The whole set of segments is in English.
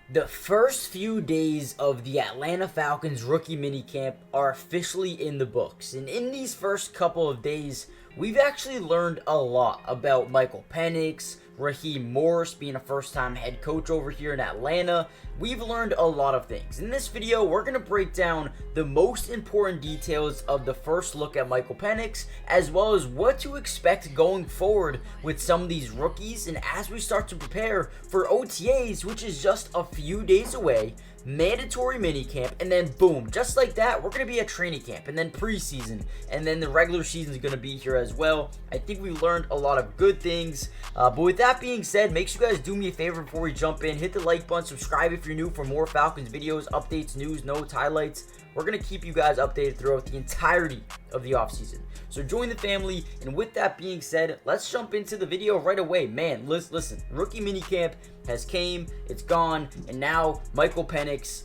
The first few days of the Atlanta Falcons rookie minicamp are officially in the books. And in these first couple of days, we've actually learned a lot about Michael Penix, Raheem being a first-time head coach over here in Atlanta. We've learned a lot of things. In this video, we're going to break down the most important details of the first look at Michael Penix, as well as what to expect going forward with some of these rookies, and as we start to prepare for OTAs, which is just a few days away, mandatory minicamp, and then boom, just like that, we're going to be at training camp, and then preseason, and then the regular season is going to be here as well. I think we learned a lot of good things, but with that being said, make sure you guys do me a favor before we jump in. Hit the like button, subscribe if you're new for more Falcons videos, updates, news, notes, highlights. We're going to keep you guys updated throughout the entirety of the offseason. So join the family, and with that being said, let's jump into the video right away. Man, listen, rookie minicamp has came, it's gone, and now Michael Penix,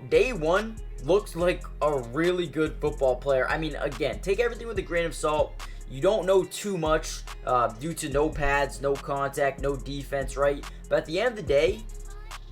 day one looks like a really good football player. I mean, again, take everything with a grain of salt. You don't know too much due to no pads, no contact, no defense, right? But at the end of the day,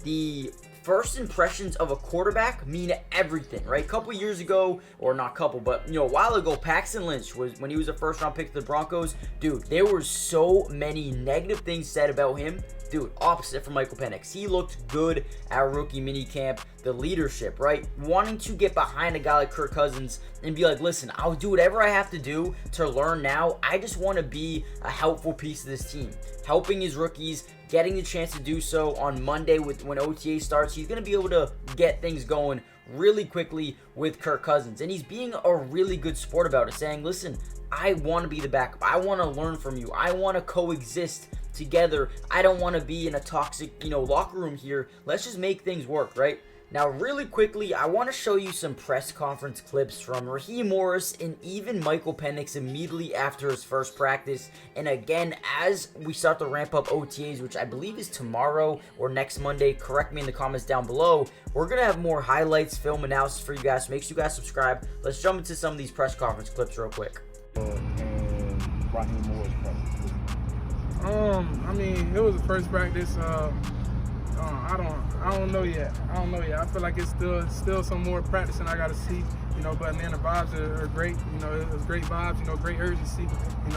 the first impressions of a quarterback mean everything, right? A couple years ago, or not couple, but a while ago, Paxton Lynch was when he was a first-round pick to the Broncos. Dude, there were so many negative things said about him. Dude, opposite from Michael Penix. He looked good at rookie minicamp. The leadership, right? Wanting to get behind a guy like Kirk Cousins and be like, listen, I'll do whatever I have to do to learn now. I just want to be a helpful piece of this team. Helping his rookies, getting the chance to do so on Monday when OTA starts. He's going to be able to get things going really quickly with Kirk Cousins. And he's being a really good sport about it, saying, listen, I want to be the backup. I want to learn from you. I want to coexist together. I don't want to be in a toxic, locker room here. Let's just make things work, right? Now, really quickly, I want to show you some press conference clips from Raheem and even Michael Penix immediately after his first practice. And again, as we start to ramp up OTAs, which I believe is tomorrow or next Monday, correct me in the comments down below, we're going to have more highlights, film analysis for you guys. So make sure you guys subscribe. Let's jump into some of these press conference clips real quick. And Raheem practice. I mean, it was the first practice. I don't know yet. I feel like it's still some more practicing I got to see. But man, the vibes are great. It was great vibes. Great urgency.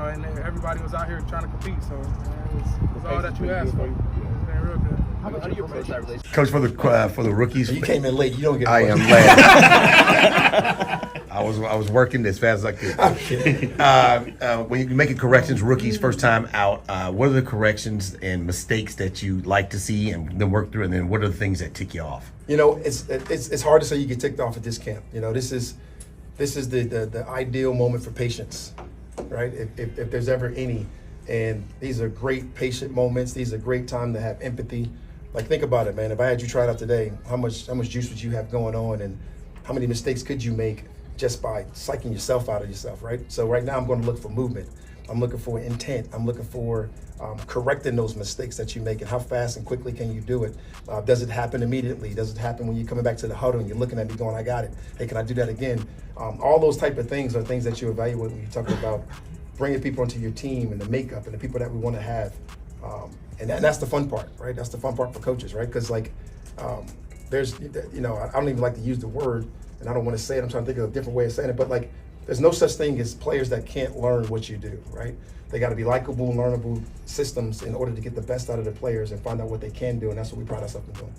And everybody was out here trying to compete. So it was all that you asked for. It's been real good. How do you approach that relationship? Coach, for the rookies. You came in late. You don't get. I am late. I was working as fast as I could. I'm kidding. When you're making corrections, rookies first time out, what are the corrections and mistakes that you like to see and then work through, and then what are the things that tick you off? It's hard to say you get ticked off at this camp. This is the ideal moment for patience, right? If there's ever any, and these are great patient moments. These are great time to have empathy. Like, think about it, man. If I had you try it out today, how much juice would you have going on, and how many mistakes could you make just by psyching yourself out of yourself, right? So right now I'm going to look for movement. I'm looking for intent. I'm looking for correcting those mistakes that you make, and how fast and quickly can you do it? Does it happen immediately? Does it happen when you're coming back to the huddle and you're looking at me going, I got it. Hey, can I do that again? All those type of things are things that you evaluate when you're talking about bringing people into your team and the makeup and the people that we want to have. And that's the fun part, right? That's the fun part for coaches, right? Because there's, I don't even like to use the word, and I don't want to say it. I'm trying to think of a different way of saying it, but there's no such thing as players that can't learn what you do, right? They got to be likable, learnable systems in order to get the best out of the players and find out what they can do, and that's what we pride ourselves in doing.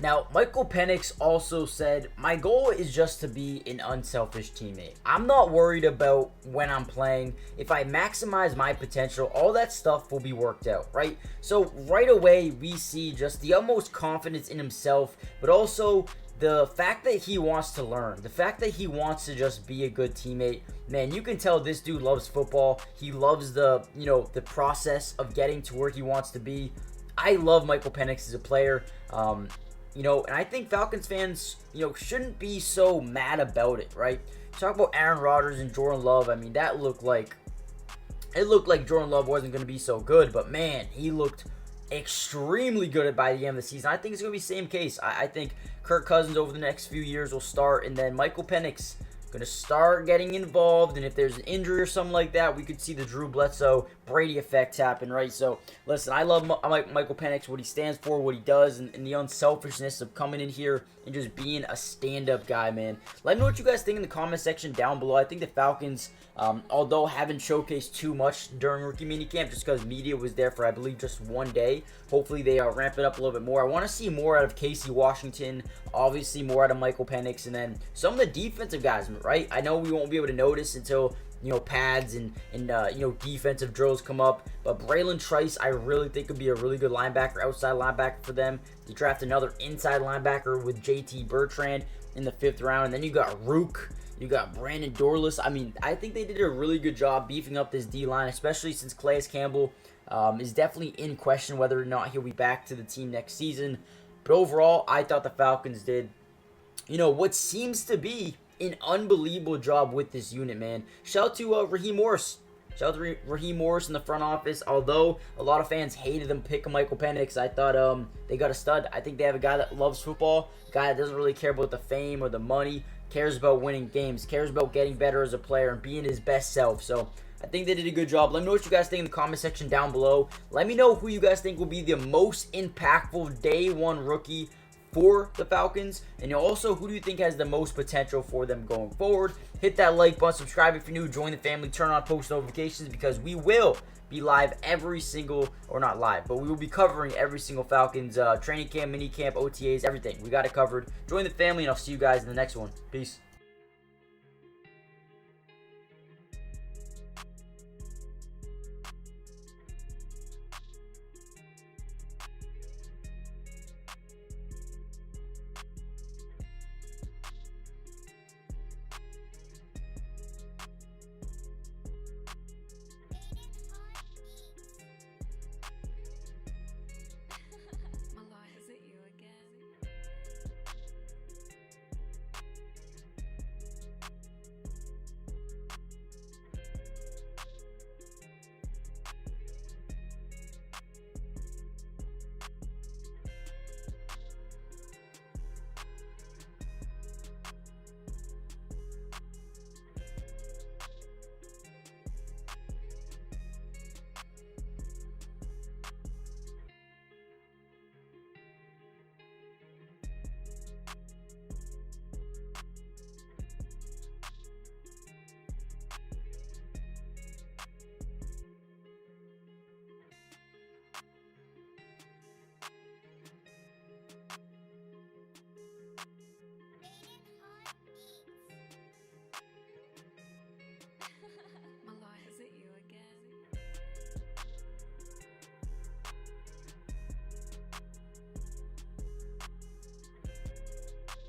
Now, Michael Penix also said, my goal is just to be an unselfish teammate. I'm not worried about when I'm playing. If I maximize my potential, all that stuff will be worked out, right? So right away, we see just the utmost confidence in himself, but also the fact that he wants to learn, the fact that he wants to just be a good teammate. Man, you can tell this dude loves football. He loves the process of getting to where he wants to be. I love Michael Penix as a player. And I think Falcons fans, shouldn't be so mad about it, right? Talk about Aaron Rodgers and Jordan Love. I mean, it looked like Jordan Love wasn't going to be so good, but man, he looked extremely good by the end of the season. I think it's going to be the same case. I think Kirk Cousins over the next few years will start, and then Michael Penix gonna start getting involved, and if there's an injury or something like that, we could see the Drew Bledsoe Brady effect happen, right? So listen, I love Michael Penix, what he stands for, what he does, and the unselfishness of coming in here and just being a stand-up guy, man. Let me know what you guys think in the comment section down below. I think the Falcons, although haven't showcased too much during rookie minicamp, just because media was there for, I believe, just one day. Hopefully they ramp it up a little bit more. I want to see more out of Casey Washington, obviously more out of Michael Penix, and then some of the defensive guys, right? I know we won't be able to notice until, you know, pads and you know, defensive drills come up. But Braylon Trice, I really think could be a really good linebacker, outside linebacker for them. To draft another inside linebacker with JT Bertrand in the 5th round. And then you got Rook, you got Brandon Dorlus. I mean, I think they did a really good job beefing up this D-line, especially since Calais Campbell is definitely in question whether or not he'll be back to the team next season. But overall, I thought the Falcons did, you know, what seems to be an unbelievable job with this unit, man. Shout out to Raheem Morris. Shout out to Raheem Morris in the front office. Although a lot of fans hated them picking Michael Penix, I thought they got a stud. I think they have a guy that loves football, a guy that doesn't really care about the fame or the money, cares about winning games, cares about getting better as a player and being his best self. So I think they did a good job. Let me know what you guys think in the comment section down below. Let me know who you guys think will be the most impactful day one rookie for the Falcons, and also who do you think has the most potential for them going forward. Hit that like button, subscribe if you're new, join the family, turn on post notifications, because we will be live every single, or not live, but we will be covering every single Falcons training camp, mini camp, OTAs, everything. We got it covered. Join the family, and I'll see you guys in the next one. Peace.